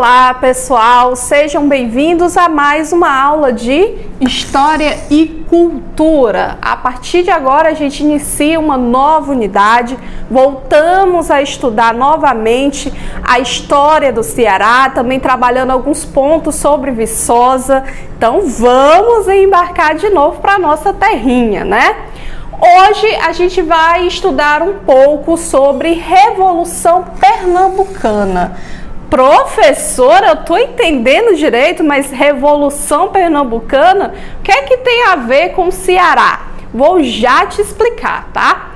Olá pessoal, sejam bem-vindos a mais uma aula de História e Cultura. A partir de agora a gente inicia uma nova unidade, voltamos a estudar novamente a história do Ceará, também trabalhando alguns pontos sobre Viçosa. Então vamos embarcar de novo para a nossa terrinha, né? Hoje a gente vai estudar um pouco sobre Revolução Pernambucana. Professora, eu tô entendendo direito, mas Revolução Pernambucana, o que é que tem a ver com o Ceará? Vou já te explicar, tá?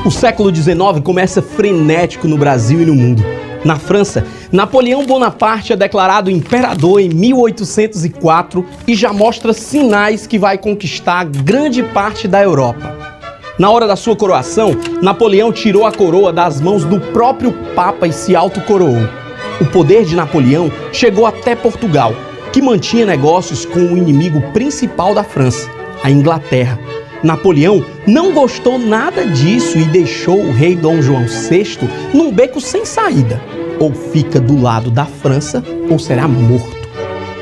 O século XIX começa frenético no Brasil e no mundo. Na França, Napoleão Bonaparte é declarado imperador em 1804 e já mostra sinais que vai conquistar grande parte da Europa. Na hora da sua coroação, Napoleão tirou a coroa das mãos do próprio Papa e se autocoroou. O poder de Napoleão chegou até Portugal, que mantinha negócios com o inimigo principal da França, a Inglaterra. Napoleão não gostou nada disso e deixou o rei Dom João VI num beco sem saída. Ou fica do lado da França ou será morto.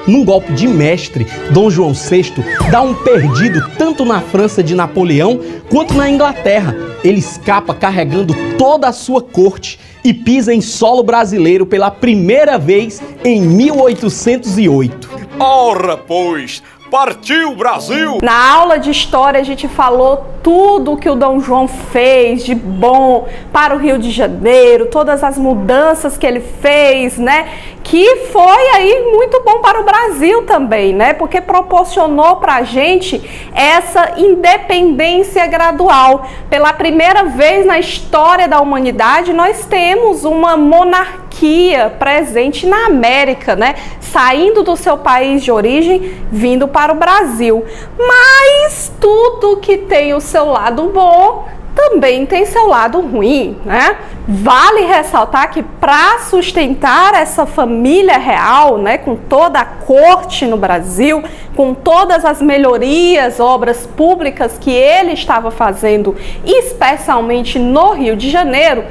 Num golpe de mestre, Dom João VI dá um perdido tanto na França de Napoleão quanto na Inglaterra. Ele escapa carregando toda a sua corte e pisa em solo brasileiro pela primeira vez em 1808. Ora, pois, partiu o Brasil! Na aula de história a gente falou tudo o que o Dom João fez de bom para o Rio de Janeiro, todas as mudanças que ele fez, né? Que foi aí muito bom para o Brasil também, né? Porque proporcionou para a gente essa independência gradual. Pela primeira vez na história da humanidade, nós temos uma monarquia presente na América, né? Saindo do seu país de origem, vindo para o Brasil. Mas tudo que tem o seu lado bom também tem seu lado ruim, né? Vale ressaltar que para sustentar essa família real, né, com toda a corte no Brasil, com todas as melhorias, obras públicas que ele estava fazendo, especialmente no Rio de Janeiro,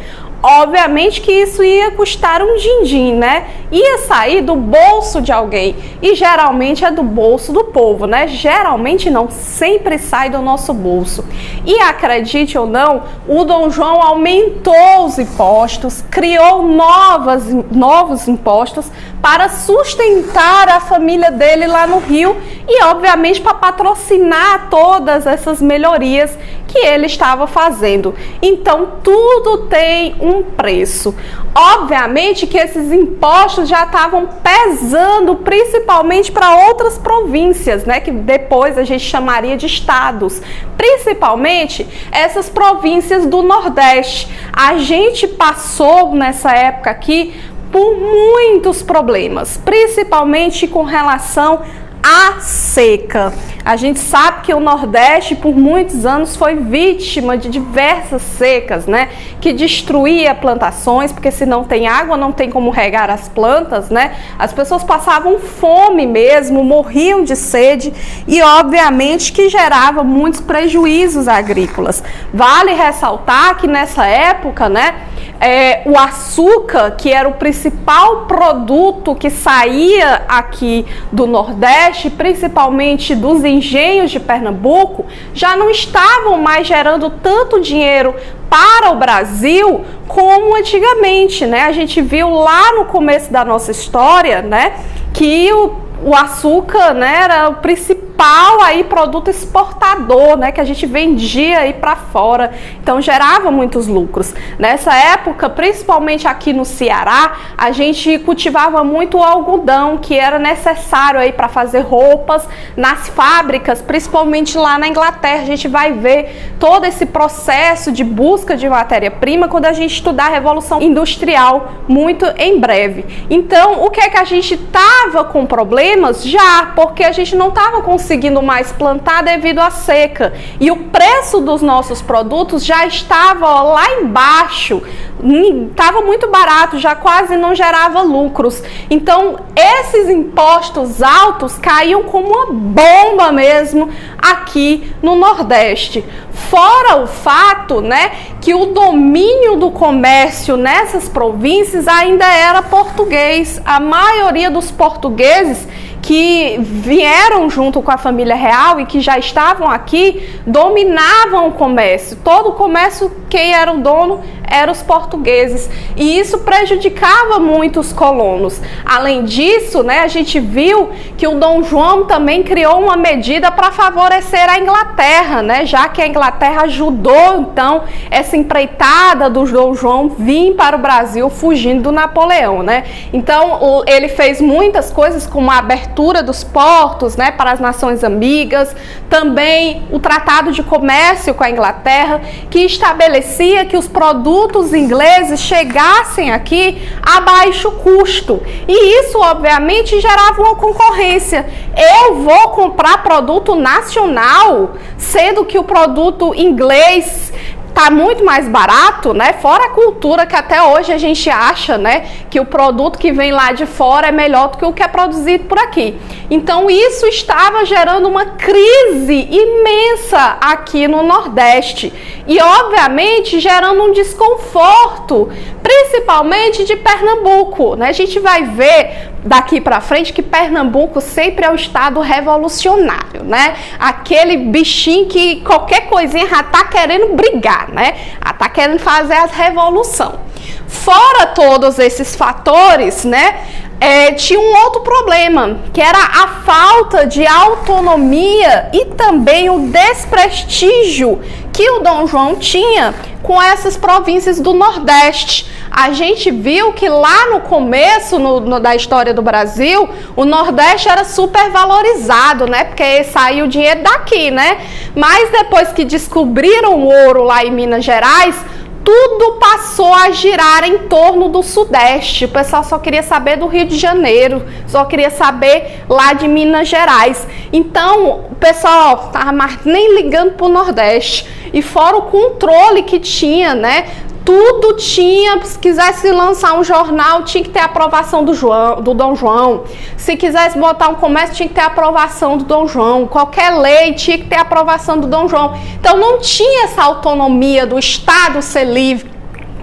obviamente que isso ia custar um din-din, né? Ia sair do bolso de alguém e geralmente é do bolso do povo, né? Geralmente não, sempre sai do nosso bolso. E acredite ou não, o Dom João aumentou os impostos, criou novos impostos para sustentar a família dele lá no Rio e obviamente para patrocinar todas essas melhorias que ele estava fazendo. Então tudo tem um preço. Obviamente que esses impostos já estavam pesando principalmente para outras províncias, né, que depois a gente chamaria de estados, principalmente essas províncias do Nordeste. A gente passou nessa época aqui por muitos problemas, principalmente com relação à seca. A gente sabe que o Nordeste por muitos anos foi vítima de diversas secas, né? Que destruía plantações, porque se não tem água não tem como regar as plantas, né? As pessoas passavam fome mesmo, morriam de sede e obviamente que gerava muitos prejuízos agrícolas. Vale ressaltar que nessa época, né, o açúcar, que era o principal produto que saía aqui do Nordeste, principalmente dos engenhos de Pernambuco, já não estavam mais gerando tanto dinheiro para o Brasil como antigamente, né? A gente viu lá no começo da nossa história, né, que o açúcar, né, era o principal aí produto exportador, né, que a gente vendia aí para fora, então gerava muitos lucros. Nessa época, principalmente aqui no Ceará, a gente cultivava muito o algodão, que era necessário aí para fazer roupas nas fábricas, principalmente lá na Inglaterra. A gente vai ver todo esse processo de busca de matéria-prima quando a gente estudar a Revolução Industrial muito em breve. Então, o que é que a gente estava com problemas? Já, porque a gente não estava conseguindo conseguindo mais plantar devido à seca. E o preço dos nossos produtos já estava lá embaixo, estava muito barato, já quase não gerava lucros. Então, esses impostos altos caíam como uma bomba mesmo aqui no Nordeste. Fora o fato, né, que o domínio do comércio nessas províncias ainda era português. A maioria dos portugueses que vieram junto com a família real e que já estavam aqui, dominavam o comércio. Todo o comércio, quem era o dono, eram os portugueses. E isso prejudicava muito os colonos. Além disso, né, a gente viu que o Dom João também criou uma medida para favorecer a Inglaterra, né, já que a Inglaterra ajudou, então, essa empreitada do Dom João vir para o Brasil fugindo do Napoleão, né? Então, ele fez muitas coisas, como a abertura dos portos, né, para as nações amigas, também o Tratado de Comércio com a Inglaterra, que estabelecia que os produtos ingleses chegassem aqui a baixo custo. E isso, obviamente, gerava uma concorrência. Eu vou comprar produto nacional, sendo que o produto inglês tá muito mais barato, né? Fora a cultura que até hoje a gente acha, né, que o produto que vem lá de fora é melhor do que o que é produzido por aqui. Então isso estava gerando uma crise imensa aqui no Nordeste e obviamente gerando um desconforto, principalmente de Pernambuco, né? A gente vai ver daqui para frente que Pernambuco sempre é um estado revolucionário, né? Aquele bichinho que qualquer coisinha já tá querendo brigar, né? Já tá querendo fazer as revolução. Fora todos esses fatores, né? Tinha um outro problema, que era a falta de autonomia e também o desprestígio que o Dom João tinha com essas províncias do Nordeste. A gente viu que lá no começo da história do Brasil, o Nordeste era super valorizado, né? Porque saiu o dinheiro daqui, né? Mas depois que descobriram o ouro lá em Minas Gerais, tudo passou a girar em torno do Sudeste. O pessoal só queria saber do Rio de Janeiro, só queria saber lá de Minas Gerais. Então, o pessoal estava nem ligando para o Nordeste. E fora o controle que tinha, né? Tudo tinha, se quisesse lançar um jornal, tinha que ter a aprovação do Dom João. Se quisesse botar um comércio, tinha que ter a aprovação do Dom João. Qualquer lei tinha que ter a aprovação do Dom João. Então não tinha essa autonomia do Estado ser livre,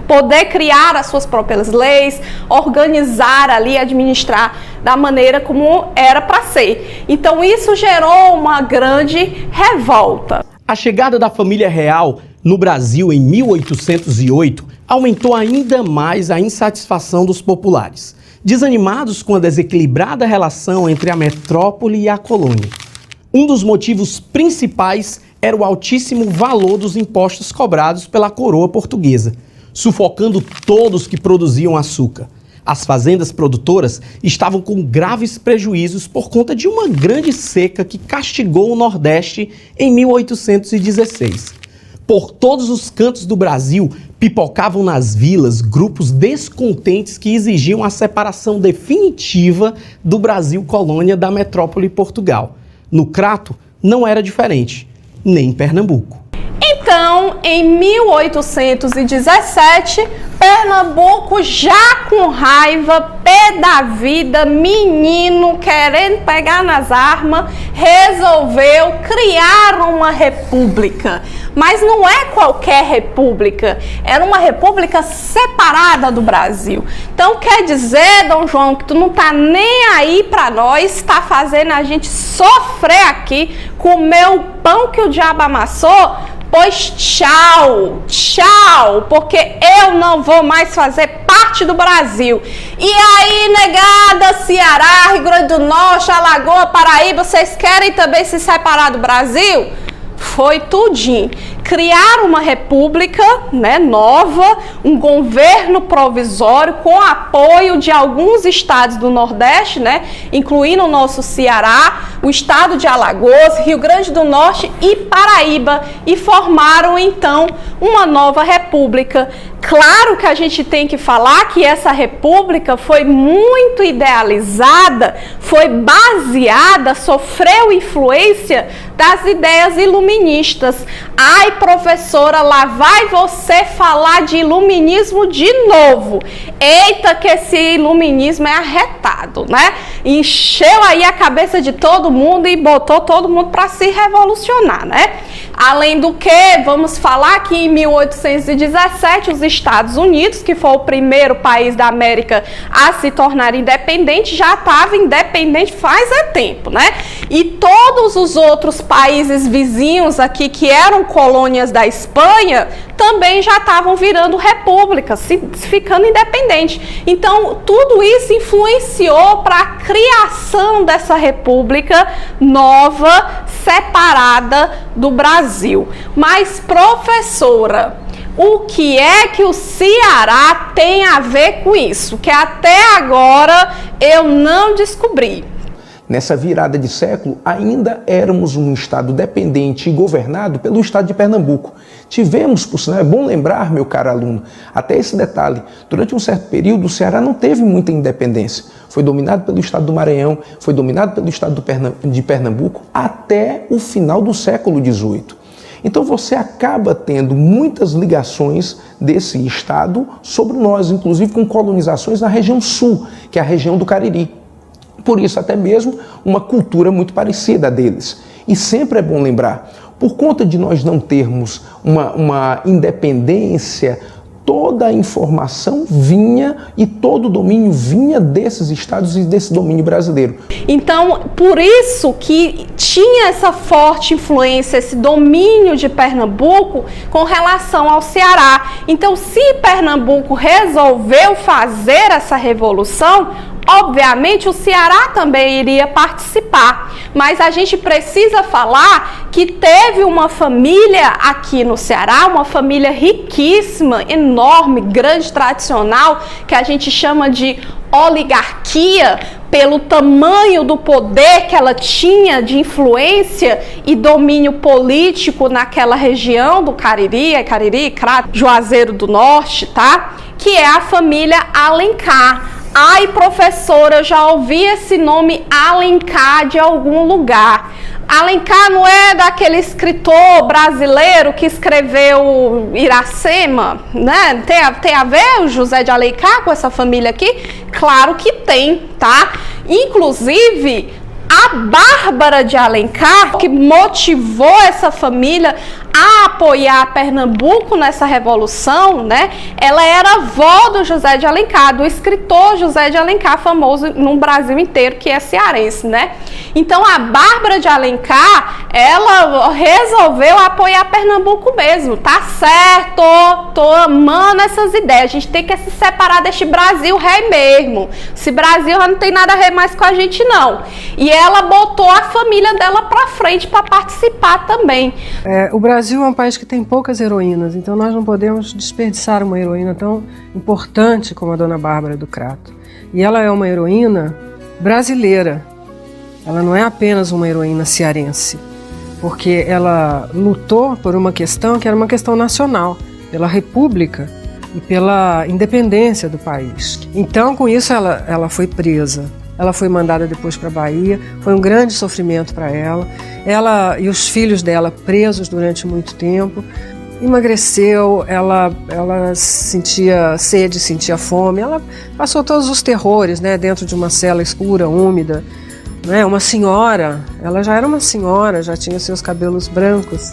poder criar as suas próprias leis, organizar ali, administrar da maneira como era para ser. Então isso gerou uma grande revolta. A chegada da família real no Brasil em 1808 aumentou ainda mais a insatisfação dos populares, desanimados com a desequilibrada relação entre a metrópole e a colônia. Um dos motivos principais era o altíssimo valor dos impostos cobrados pela coroa portuguesa, sufocando todos que produziam açúcar. As fazendas produtoras estavam com graves prejuízos por conta de uma grande seca que castigou o Nordeste em 1816. Por todos os cantos do Brasil, pipocavam nas vilas grupos descontentes que exigiam a separação definitiva do Brasil colônia da metrópole Portugal. No Crato, não era diferente, nem em Pernambuco. Então, em 1817, Pernambuco, já com raiva, pé da vida, menino, querendo pegar nas armas, resolveu criar uma república. Mas não é qualquer república, era uma república separada do Brasil. Então quer dizer, Dom João, que tu não tá nem aí pra nós, tá fazendo a gente sofrer aqui, comer o pão que o diabo amassou? Pois tchau, tchau, porque eu não vou mais fazer parte do Brasil. E aí, negada, Ceará, Rio Grande do Norte, Alagoas, Paraíba, vocês querem também se separar do Brasil? Foi tudinho. criar uma república, né, nova, um governo provisório com apoio de alguns estados do Nordeste, né, incluindo o nosso Ceará, o estado de Alagoas, Rio Grande do Norte e Paraíba, e formaram então uma nova república. Claro que a gente tem que falar que essa república foi muito idealizada, foi baseada, sofreu influência das ideias iluministas. Ai, professora, lá vai você falar de iluminismo de novo. Eita, que esse iluminismo é arretado, né? Encheu aí a cabeça de todo mundo e botou todo mundo para se revolucionar, né? Além do que, vamos falar que em 1817 os Estados Unidos, que foi o primeiro país da América a se tornar independente, já estava independente faz tempo, né? E todos os outros países vizinhos aqui que eram colônias da Espanha também já estavam virando repúblicas, ficando independentes. Então, tudo isso influenciou para a criação dessa república nova, separada do Brasil. Mas, professora, o que é que o Ceará tem a ver com isso? Que até agora eu não descobri. Nessa virada de século, ainda éramos um estado dependente e governado pelo estado de Pernambuco. Tivemos, por sinal, é bom lembrar, meu caro aluno, até esse detalhe, durante um certo período o Ceará não teve muita independência. Foi dominado pelo estado do Maranhão, foi dominado pelo estado de Pernambuco até o final do século XVIII. Então você acaba tendo muitas ligações desse estado sobre nós, inclusive com colonizações na região sul, que é a região do Cariri. Por isso, até mesmo, uma cultura muito parecida a deles. E sempre é bom lembrar, por conta de nós não termos uma independência, toda a informação vinha e todo o domínio vinha desses estados e desse domínio brasileiro. Então, por isso que tinha essa forte influência, esse domínio de Pernambuco com relação ao Ceará. Então, se Pernambuco resolveu fazer essa revolução, obviamente o Ceará também iria participar, mas a gente precisa falar que teve uma família aqui no Ceará, uma família riquíssima, enorme, grande, tradicional, que a gente chama de oligarquia, pelo tamanho do poder que ela tinha de influência e domínio político naquela região do Cariri, Crato, Juazeiro do Norte, tá? Que é a família Alencar. Ai, professora, eu já ouvi esse nome Alencar de algum lugar. Alencar não é daquele escritor brasileiro que escreveu Iracema, né? Tem a ver o José de Alencar com essa família aqui? Claro que tem, tá? Inclusive, a Bárbara de Alencar, que motivou essa família a apoiar Pernambuco nessa revolução, né? Ela era avó do José de Alencar, do escritor José de Alencar, famoso no Brasil inteiro, que é cearense, né? Então, a Bárbara de Alencar, ela resolveu apoiar Pernambuco mesmo, tá certo? Tô amando essas ideias. A gente tem que se separar deste Brasil rei mesmo. Esse Brasil já não tem nada a ver mais com a gente, não. E ela botou a família dela pra frente para participar também. O Brasil é um país que tem poucas heroínas, então nós não podemos desperdiçar uma heroína tão importante como a Dona Bárbara do Crato. E ela é uma heroína brasileira, ela não é apenas uma heroína cearense, porque ela lutou por uma questão que era uma questão nacional, pela república e pela independência do país. Então, com isso, ela foi presa. Ela foi mandada depois para a Bahia, foi um grande sofrimento para ela. Ela e os filhos dela presos durante muito tempo. Emagreceu, ela sentia sede, sentia fome. Ela passou todos os terrores, né, dentro de uma cela escura, úmida. Né, uma senhora, ela já era uma senhora, já tinha seus cabelos brancos.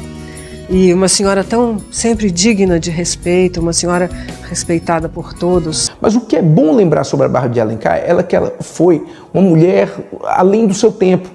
E uma senhora tão sempre digna de respeito, uma senhora respeitada por todos. Mas o que é bom lembrar sobre a Bárbara de Alencar é que ela foi uma mulher além do seu tempo,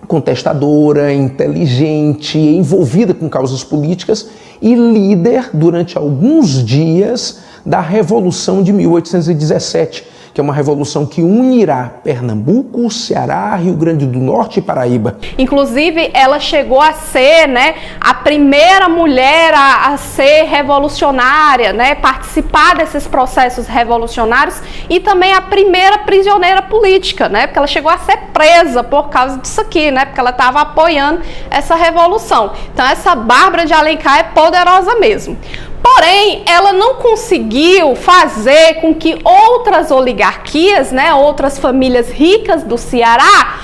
contestadora, inteligente, envolvida com causas políticas e líder durante alguns dias da Revolução de 1817, que é uma revolução que unirá Pernambuco, Ceará, Rio Grande do Norte e Paraíba. Inclusive, ela chegou a ser, né, a primeira mulher a ser revolucionária, né, participar desses processos revolucionários, e também a primeira prisioneira política, né, porque ela chegou a ser presa por causa disso aqui, né, porque ela estava apoiando essa revolução. Então, essa Bárbara de Alencar é poderosa mesmo. Porém, ela não conseguiu fazer com que outras oligarquias, né, outras famílias ricas do Ceará,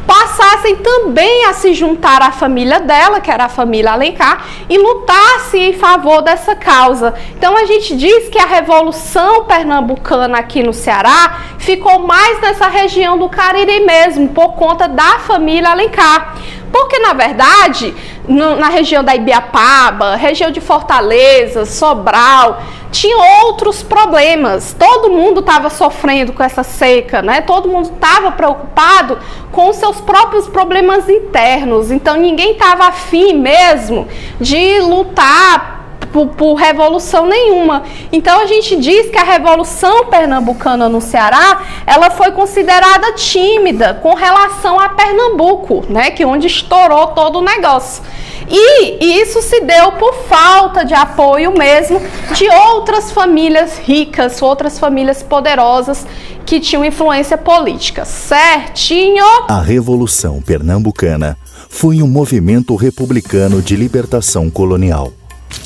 passassem também a se juntar à família dela, que era a família Alencar, e lutassem em favor dessa causa. Então a gente diz que a Revolução Pernambucana aqui no Ceará ficou mais nessa região do Cariri mesmo, por conta da família Alencar. Porque, na verdade, na região da Ibiapaba, região de Fortaleza, Sobral, tinha outros problemas. Todo mundo estava sofrendo com essa seca, né? Todo mundo estava preocupado com os seus próprios problemas internos. Então, ninguém estava afim mesmo de lutar por revolução nenhuma. Então a gente diz que a Revolução Pernambucana no Ceará, ela foi considerada tímida com relação a Pernambuco, né, que onde estourou todo o negócio. E isso se deu por falta de apoio mesmo de outras famílias ricas, outras famílias poderosas que tinham influência política. Certinho? A Revolução Pernambucana foi um movimento republicano de libertação colonial.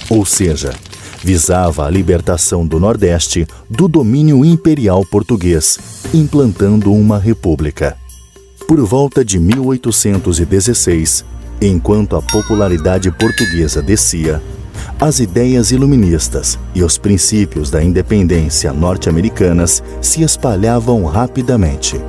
Ou seja, visava a libertação do Nordeste do domínio imperial português, implantando uma república. Por volta de 1816, enquanto a popularidade portuguesa descia, as ideias iluministas e os princípios da independência norte-americanas se espalhavam rapidamente.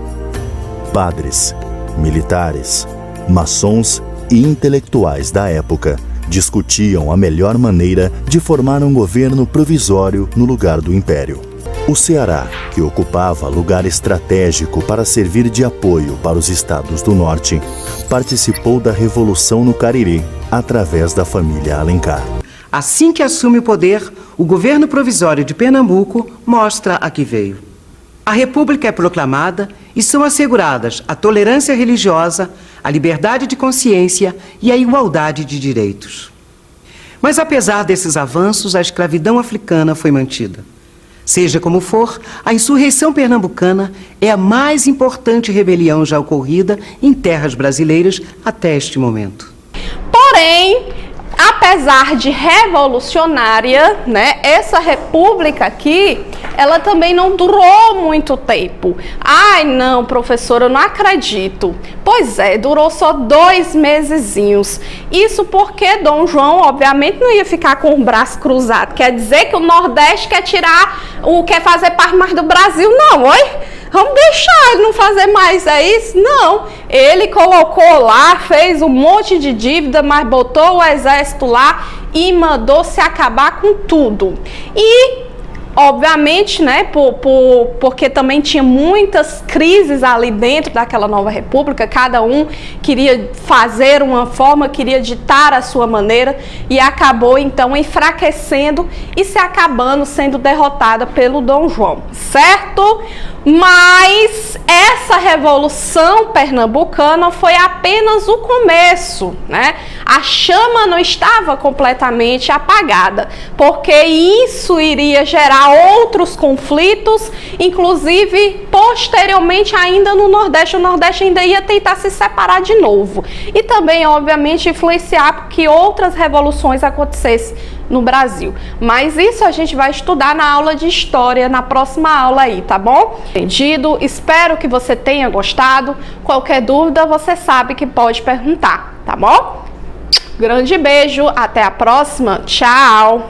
Padres, militares, maçons e intelectuais da época discutiam a melhor maneira de formar um governo provisório no lugar do Império. O Ceará, que ocupava lugar estratégico para servir de apoio para os estados do Norte, participou da Revolução no Cariri, através da família Alencar. Assim que assume o poder, o governo provisório de Pernambuco mostra a que veio. A República é proclamada e são asseguradas a tolerância religiosa, a liberdade de consciência e a igualdade de direitos. Mas apesar desses avanços, a escravidão africana foi mantida. Seja como for, a insurreição pernambucana é a mais importante rebelião já ocorrida em terras brasileiras até este momento. Porém, apesar de revolucionária, né, essa república aqui, ela também não durou muito tempo. Ai, não, professora, eu não acredito. Pois é, durou só 2 mesezinhos. Isso porque Dom João, obviamente, não ia ficar com o braço cruzado. Quer dizer que o Nordeste quer fazer parte mais do Brasil? Não, oi? Vamos deixar ele não fazer mais, é isso? Não. Ele colocou lá, fez um monte de dívida, mas botou o exército lá e mandou se acabar com tudo. E, obviamente, né, porque também tinha muitas crises ali dentro daquela nova república, cada um queria fazer uma forma, queria ditar a sua maneira, e acabou então enfraquecendo e se acabando sendo derrotada pelo Dom João, certo? Mas essa Revolução Pernambucana foi apenas o começo, né? A chama não estava completamente apagada, porque isso iria gerar outros conflitos, inclusive posteriormente ainda no Nordeste. O Nordeste ainda ia tentar se separar de novo e também, obviamente, influenciar para que outras revoluções acontecessem no Brasil. Mas isso a gente vai estudar na aula de História, na próxima aula aí, tá bom? Entendido? Espero que você tenha gostado. Qualquer dúvida, você sabe que pode perguntar, tá bom? Grande beijo, até a próxima, tchau!